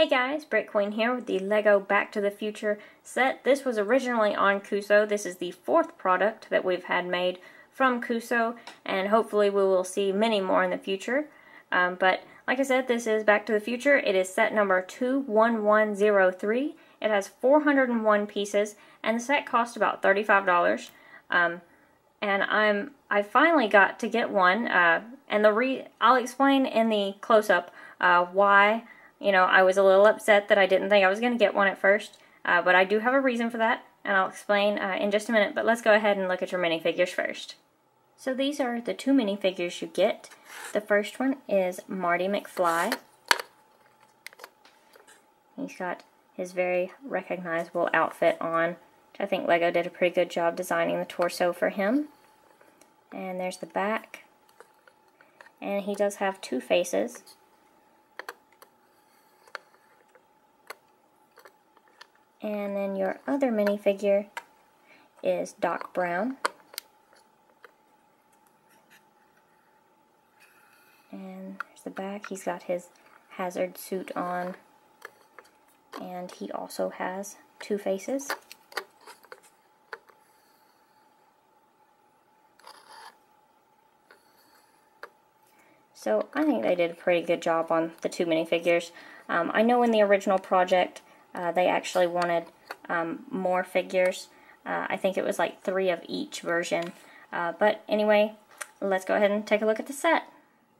Hey guys, Brick Queen here with the LEGO Back to the Future set. This was originally on Kuso. This is the fourth product that we've had made from Kuso, and hopefully we will see many more in the future. But like I said, this is Back to the Future. It is set number 21103. It has 401 pieces, and the set cost about $35. And I finally got to get one, and I'll explain in the close-up why. You know, I was a little upset that I didn't think I was going to get one at first, but I do have a reason for that, and I'll explain in just a minute. But let's go ahead and look at your minifigures first. So these are the two minifigures you get. The first one is Marty McFly. He's got his very recognizable outfit on, which I think LEGO did a pretty good job designing the torso for him. And there's the back. And he does have two faces. And then your other minifigure is Doc Brown. And there's the back. He's got his hazard suit on. And he also has two faces. So I think they did a pretty good job on the two minifigures. I know in the original project they actually wanted more figures. I think it was like 3 of each version. But anyway, let's go ahead and take a look at the set.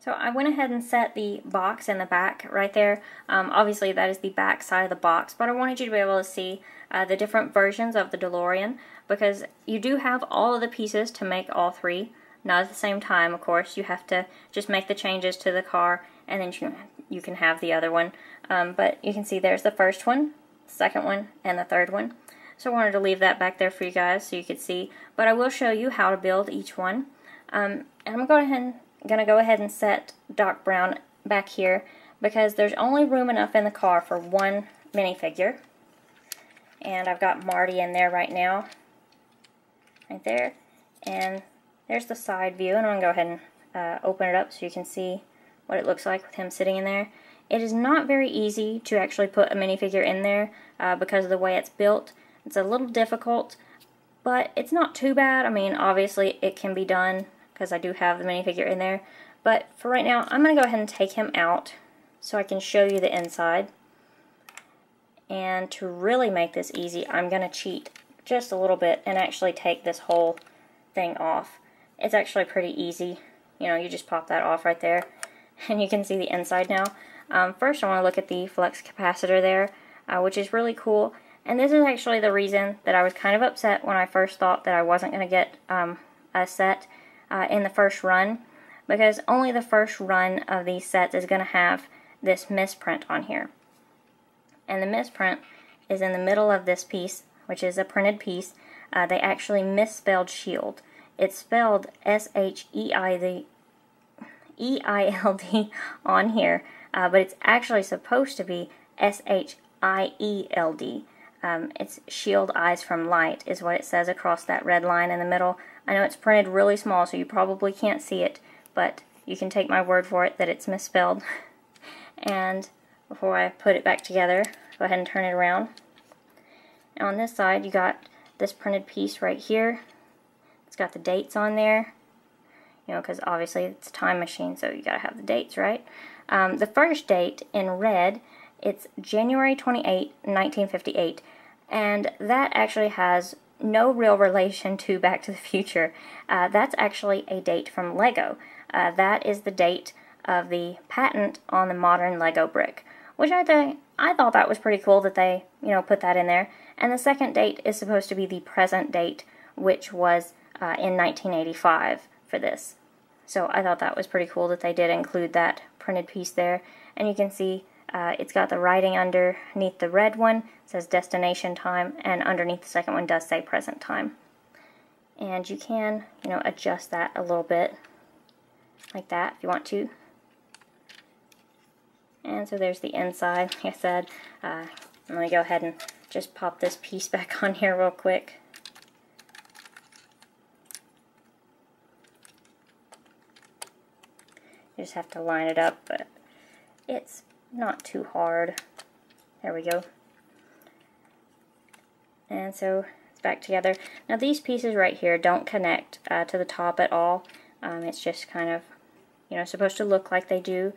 So I went ahead and set the box in the back right there. Obviously that is the back side of the box, but I wanted you to be able to see the different versions of the DeLorean, because you do have all of the pieces to make all 3. Not at the same time, of course. You have to just make the changes to the car, and then you can have the other one. But you can see there's the first one, second one, and the third one. So I wanted to leave that back there for you guys so you could see. But I will show you how to build each one. And I'm going to go ahead and set Doc Brown back here because there's only room enough in the car for one minifigure. And I've got Marty in there right now. Right there. And there's the side view, and I'm going to go ahead and open it up so you can see what it looks like with him sitting in there. It is not very easy to actually put a minifigure in there because of the way it's built. It's a little difficult, but it's not too bad. I mean, obviously it can be done because I do have the minifigure in there. But for right now, I'm going to go ahead and take him out so I can show you the inside. And to really make this easy, I'm going to cheat just a little bit and actually take this whole thing off. It's actually pretty easy. You know, you just pop that off right there, and you can see the inside now. First, I want to look at the flux capacitor there, which is really cool. And this is actually the reason that I was kind of upset when I first thought that I wasn't going to get a set in the first run, because only the first run of these sets is going to have this misprint on here. And the misprint is in the middle of this piece, which is a printed piece. They actually misspelled shield. It's spelled S-H-E-I-L-D on here, but it's actually supposed to be S-H-I-E-L-D. It's shield eyes from light is what it says across that red line in the middle. I know it's printed really small, so you probably can't see it, but you can take my word for it that it's misspelled. And before I put it back together, go ahead and turn it around. And on this side, you got this printed piece right here. It's got the dates on there, you know, because obviously it's a time machine, so you gotta have the dates, right? The first date in red, it's January 28, 1958, and that actually has no real relation to Back to the Future. That's actually a date from LEGO. That is the date of the patent on the modern LEGO brick, which I thought that was pretty cool that they, you know, put that in there. And the second date is supposed to be the present date, which was in 1985 for this. So I thought that was pretty cool that they did include that printed piece there. And you can see it's got the writing underneath the red one. It says destination time, and underneath the second one does say present time. And you can, you know, adjust that a little bit like that if you want to. And so there's the inside. Like I said, I'm going to go ahead and just pop this piece back on here real quick. You just have to line it up, but it's not too hard. There we go. And so it's back together. Now these pieces right here don't connect to the top at all. It's just kind of, you know, supposed to look like they do.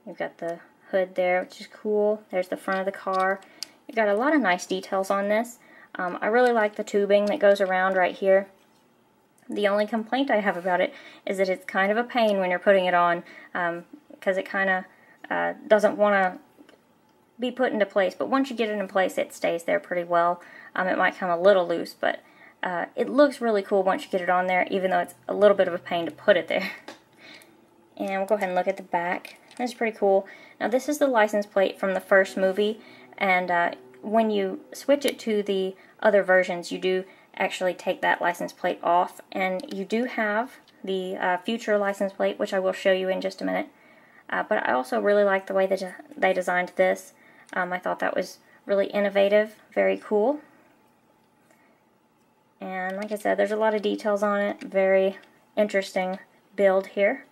You've got the hood there, which is cool. There's the front of the car. You've got a lot of nice details on this. I really like the tubing that goes around right here. The only complaint I have about it is that it's kind of a pain when you're putting it on, because it kind of doesn't want to be put into place, but once you get it in place it stays there pretty well. It might come a little loose, but it looks really cool once you get it on there, even though it's a little bit of a pain to put it there. And we'll go ahead and look at the back. This is pretty cool. Now this is the license plate from the first movie, and when you switch it to the other versions, you do actually take that license plate off, and you do have the future license plate, which I will show you in just a minute. But I also really like the way that they designed this. I thought that was really innovative, very cool. And like I said, there's a lot of details on it. Very interesting build here.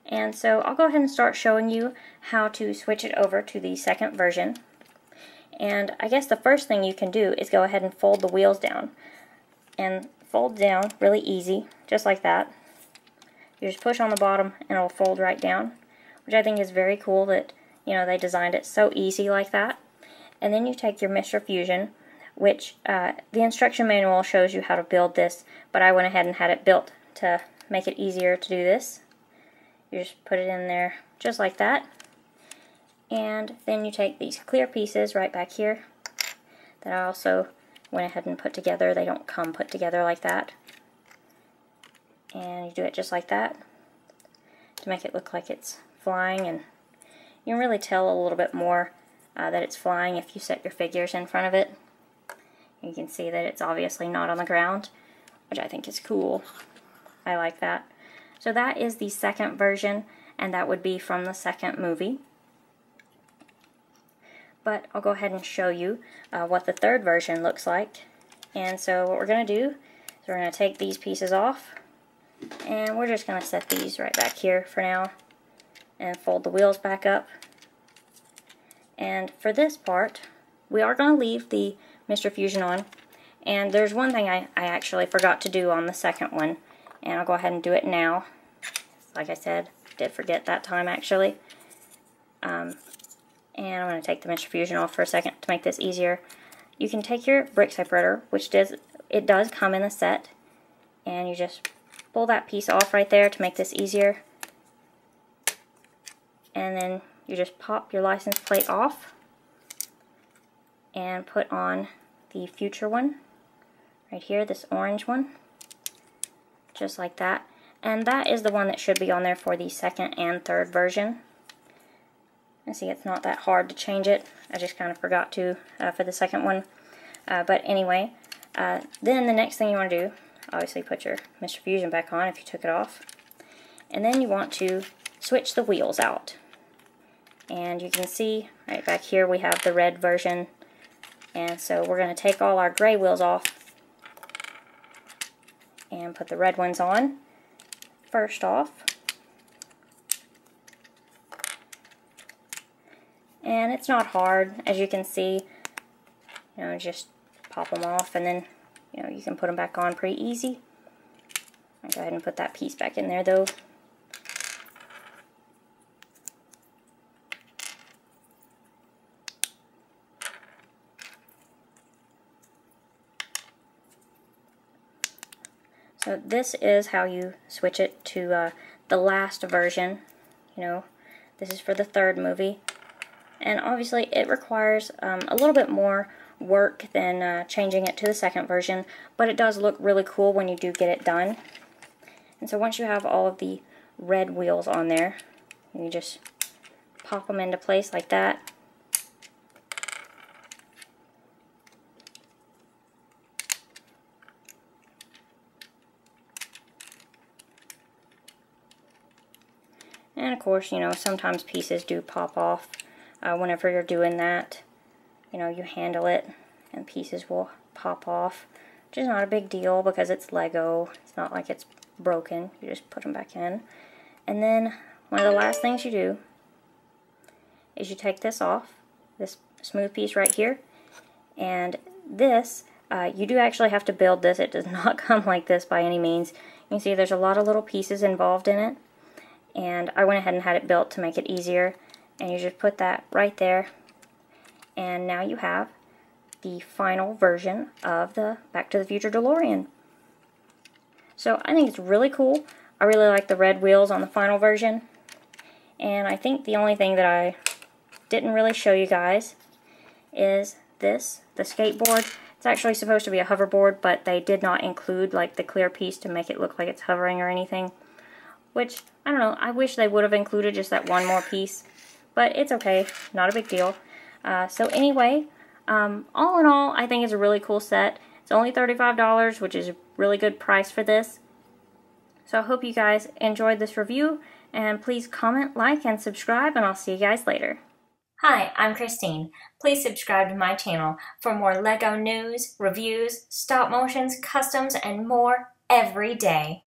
And so I'll go ahead and start showing you how to switch it over to the second version. And I guess the first thing you can do is go ahead and fold the wheels down. And fold down really easy, just like that. You just push on the bottom and it'll fold right down, which I think is very cool that, you know, they designed it so easy like that. And then you take your Mr. Fusion, which the instruction manual shows you how to build this, but I went ahead and had it built to make it easier to do this. You just put it in there just like that. And then you take these clear pieces right back here that I also went ahead and put together. They don't come put together like that. And you do it just like that to make it look like it's flying, and you can really tell a little bit more that it's flying if you set your figures in front of it. You can see that it's obviously not on the ground, which I think is cool. I like that. So that is the second version, and that would be from the second movie. But I'll go ahead and show you what the third version looks like. And so what we're going to do is we're going to take these pieces off, and we're just going to set these right back here for now and fold the wheels back up. And for this part, we are going to leave the Mr. Fusion on. And there's one thing I actually forgot to do on the second one, and I'll go ahead and do it now. Like I said, did forget that time actually. And I'm going to take the Mr. Fusion off for a second to make this easier. You can take your brick separator, which does come in the set, and you just pull that piece off right there to make this easier. And then you just pop your license plate off and put on the future one right here, this orange one, just like that. And that is the one that should be on there for the second and third version. And see, it's not that hard to change it. I just kind of forgot to for the second one. But anyway, then the next thing you want to do, obviously put your Mr. Fusion back on if you took it off. And then you want to switch the wheels out. And you can see right back here we have the red version. And so we're going to take all our gray wheels off and put the red ones on. First off. And it's not hard, as you can see. You know, just pop them off, and then, you know, you can put them back on pretty easy. I'll go ahead and put that piece back in there, though. So this is how you switch it to the last version. You know, this is for the third movie. And obviously it requires a little bit more work than changing it to the second version, but it does look really cool when you do get it done. And so once you have all of the red wheels on there, you just pop them into place like that. And of course, you know, sometimes pieces do pop off. Whenever you're doing that, you know, you handle it and pieces will pop off, which is not a big deal because it's Lego. It's not like it's broken. You just put them back in. And then one of the last things you do is you take this off this smooth piece right here. And this, you do actually have to build this. It does not come like this by any means. You can see there's a lot of little pieces involved in it. And I went ahead and had it built to make it easier. And you just put that right there. And now you have the final version of the Back to the Future DeLorean. So I think it's really cool. I really like the red wheels on the final version. And I think the only thing that I didn't really show you guys is this, the skateboard. It's actually supposed to be a hoverboard, but they did not include like the clear piece to make it look like it's hovering or anything. Which, I don't know, I wish they would have included just that one more piece. But it's okay, not a big deal. So anyway, all in all, I think it's a really cool set. It's only $35, which is a really good price for this. So I hope you guys enjoyed this review, and please comment, like, and subscribe, and I'll see you guys later. Hi, I'm Christine. Please subscribe to my channel for more LEGO news, reviews, stop motions, customs, and more every day.